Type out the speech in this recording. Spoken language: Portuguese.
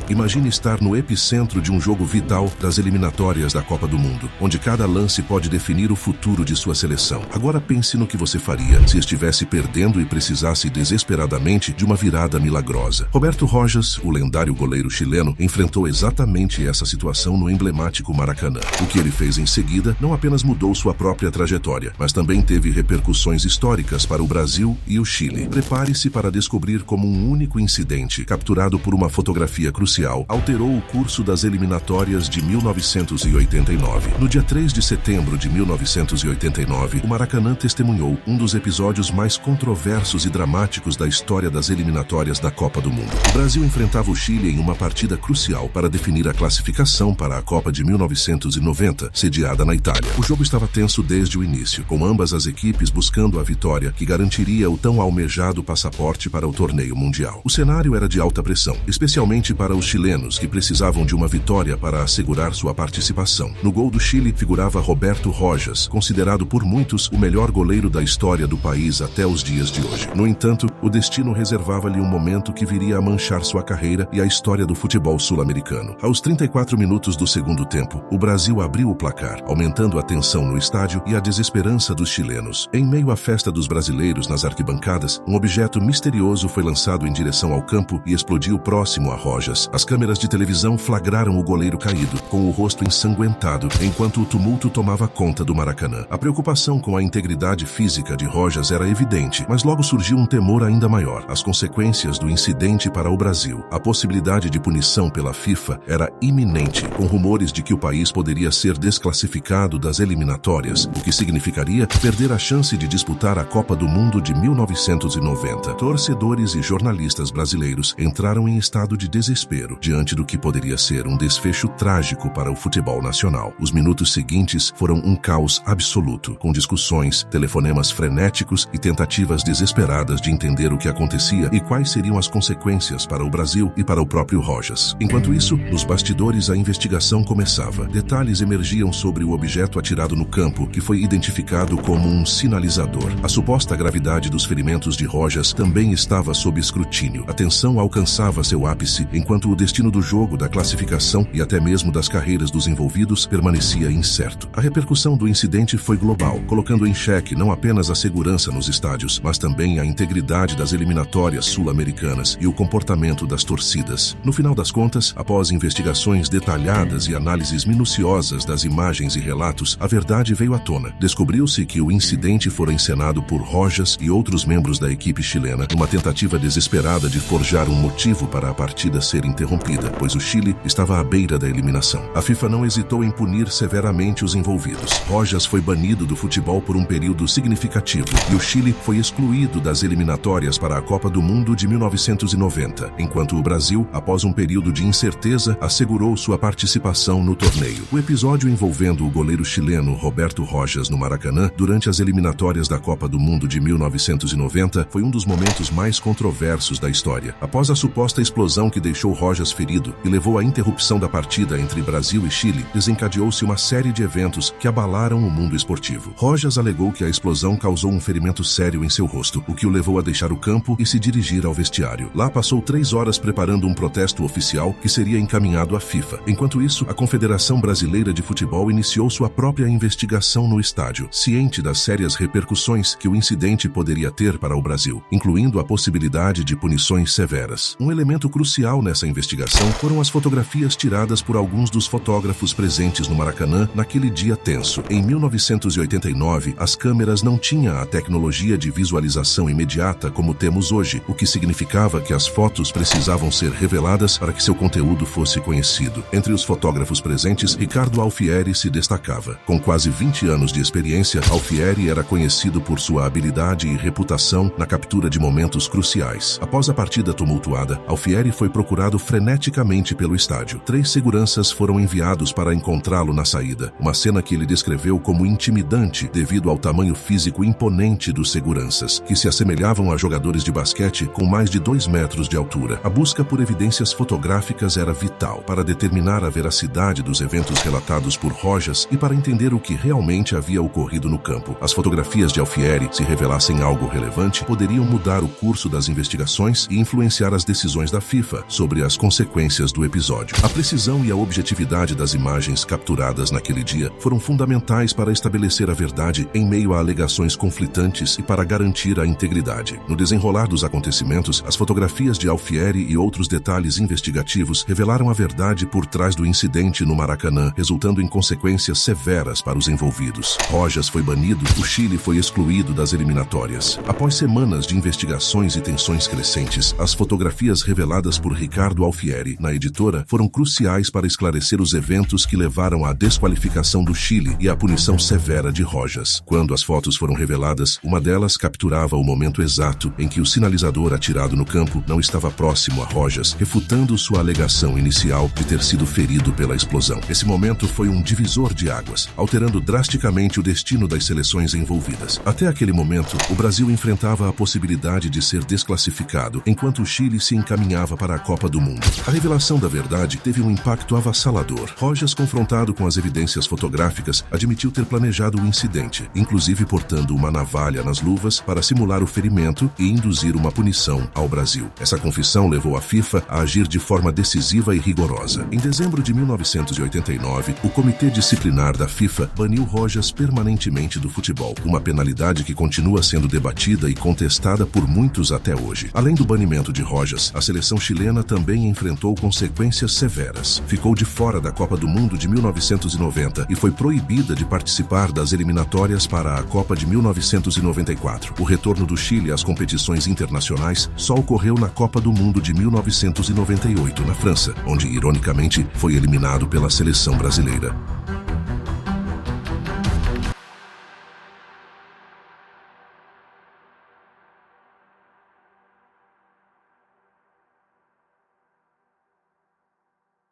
Imagine estar no epicentro de um jogo vital das eliminatórias da Copa do Mundo, onde cada lance pode definir o futuro de sua seleção. Agora pense no que você faria se estivesse perdendo e precisasse desesperadamente de uma virada milagrosa. Roberto Rojas, o lendário goleiro chileno, enfrentou exatamente essa situação no emblemático Maracanã. O que ele fez em seguida não apenas mudou sua própria trajetória, mas também teve repercussões históricas para o Brasil e o Chile. Prepare-se para descobrir como um único incidente, capturado por uma fotografia crucial, alterou o curso das eliminatórias de 1989. No dia 3 de setembro de 1989, o Maracanã testemunhou um dos episódios mais controversos e dramáticos da história das eliminatórias da Copa do Mundo. O Brasil enfrentava o Chile em uma partida crucial para definir a classificação para a Copa de 1990, sediada na Itália. O jogo estava tenso desde o início, com ambas as equipes buscando a vitória que garantiria o tão almejado passaporte para o torneio mundial. O cenário era de alta pressão, especialmente para os chilenos, que precisavam de uma vitória para assegurar sua participação. No gol do Chile figurava Roberto Rojas, considerado por muitos o melhor goleiro da história do país até os dias de hoje. No entanto, o destino reservava-lhe um momento que viria a manchar sua carreira e a história do futebol sul-americano. Aos 34 minutos do segundo tempo, o Brasil abriu o placar, aumentando a tensão no estádio e a desesperança dos chilenos. Em meio à festa dos brasileiros nas arquibancadas, um objeto misterioso foi lançado em direção ao campo e explodiu próximo a Rojas. As câmeras de televisão flagraram o goleiro caído, com o rosto ensanguentado, enquanto o tumulto tomava conta do Maracanã. A preocupação com a integridade física de Rojas era evidente, mas logo surgiu um temor ainda maior: as consequências do incidente para o Brasil. A possibilidade de punição pela FIFA era iminente, com rumores de que o país poderia ser desclassificado das eliminatórias, o que significaria perder a chance de disputar a Copa do Mundo de 1990. Torcedores e jornalistas brasileiros entraram em estado de desespero diante do que poderia ser um desfecho trágico para o futebol nacional. Os minutos seguintes foram um caos absoluto, com discussões, telefonemas frenéticos e tentativas desesperadas de entender o que acontecia e quais seriam as consequências para o Brasil e para o próprio Rojas. Enquanto isso, nos bastidores a investigação começava. Detalhes emergiam sobre o objeto atirado no campo, que foi identificado como um sinalizador. A suposta gravidade dos ferimentos de Rojas também estava sob escrutínio. A tensão alcançava seu ápice, enquanto o destino do jogo, da classificação e até mesmo das carreiras dos envolvidos permanecia incerto. A repercussão do incidente foi global, colocando em xeque não apenas a segurança nos estádios, mas também a integridade das eliminatórias sul-americanas e o comportamento das torcidas. No final das contas, após investigações detalhadas e análises minuciosas das imagens e relatos, a verdade veio à tona. Descobriu-se que o incidente fora encenado por Rojas e outros membros da equipe chilena, numa tentativa desesperada de forjar um motivo para a partida ser interrompida, pois o Chile estava à beira da eliminação. A FIFA não hesitou em punir severamente os envolvidos. Rojas foi banido do futebol por um período significativo e o Chile foi excluído das eliminatórias para a Copa do Mundo de 1990, enquanto o Brasil, após um período de incerteza, assegurou sua participação no torneio. O episódio envolvendo o goleiro chileno Roberto Rojas no Maracanã durante as eliminatórias da Copa do Mundo de 1990 foi um dos momentos mais controversos da história. Após a suposta explosão que deixou Rojas ferido e levou à interrupção da partida entre Brasil e Chile, desencadeou-se uma série de eventos que abalaram o mundo esportivo. Rojas alegou que a explosão causou um ferimento sério em seu rosto, o que o levou a deixar o campo e se dirigir ao vestiário. Lá passou 3 horas preparando um protesto oficial que seria encaminhado à FIFA. Enquanto isso, a Confederação Brasileira de Futebol iniciou sua própria investigação no estádio, ciente das sérias repercussões que o incidente poderia ter para o Brasil, incluindo a possibilidade de punições severas. Um elemento crucial nessa investigação foram as fotografias tiradas por alguns dos fotógrafos presentes no Maracanã naquele dia tenso. Em 1989, as câmeras não tinham a tecnologia de visualização imediata como temos hoje, o que significava que as fotos precisavam ser reveladas para que seu conteúdo fosse conhecido. Entre os fotógrafos presentes, Ricardo Alfieri se destacava. Com quase 20 anos de experiência, Alfieri era conhecido por sua habilidade e reputação na captura de momentos cruciais. Após a partida tumultuada, Alfieri foi procurado freneticamente pelo estádio. 3 seguranças foram enviados para encontrá-lo na saída, uma cena que ele descreveu como intimidante devido ao tamanho físico imponente dos seguranças, que se assemelhavam a jogadores de basquete com mais de 2 metros de altura. A busca por evidências fotográficas era vital para determinar a veracidade dos eventos relatados por Rojas e para entender o que realmente havia ocorrido no campo. As fotografias de Alfieri, se revelassem algo relevante, poderiam mudar o curso das investigações e influenciar as decisões da FIFA sobre as as consequências do episódio. A precisão e a objetividade das imagens capturadas naquele dia foram fundamentais para estabelecer a verdade em meio a alegações conflitantes e para garantir a integridade. No desenrolar dos acontecimentos, as fotografias de Alfieri e outros detalhes investigativos revelaram a verdade por trás do incidente no Maracanã, resultando em consequências severas para os envolvidos. Rojas foi banido, o Chile foi excluído das eliminatórias. Após semanas de investigações e tensões crescentes, as fotografias reveladas por Ricardo Alfieri na editora foram cruciais para esclarecer os eventos que levaram à desqualificação do Chile e à punição severa de Rojas. Quando as fotos foram reveladas, uma delas capturava o momento exato em que o sinalizador atirado no campo não estava próximo a Rojas, refutando sua alegação inicial de ter sido ferido pela explosão. Esse momento foi um divisor de águas, alterando drasticamente o destino das seleções envolvidas. Até aquele momento, o Brasil enfrentava a possibilidade de ser desclassificado, enquanto o Chile se encaminhava para a Copa do Mundo. A revelação da verdade teve um impacto avassalador. Rojas, confrontado com as evidências fotográficas, admitiu ter planejado o incidente, inclusive portando uma navalha nas luvas para simular o ferimento e induzir uma punição ao Brasil. Essa confissão levou a FIFA a agir de forma decisiva e rigorosa. Em dezembro de 1989, o Comitê Disciplinar da FIFA baniu Rojas permanentemente do futebol, uma penalidade que continua sendo debatida e contestada por muitos até hoje. Além do banimento de Rojas, a seleção chilena também enfrentou consequências severas. Ficou de fora da Copa do Mundo de 1990 e foi proibida de participar das eliminatórias para a Copa de 1994. O retorno do Chile às competições internacionais só ocorreu na Copa do Mundo de 1998, na França, onde, ironicamente, foi eliminado pela seleção brasileira.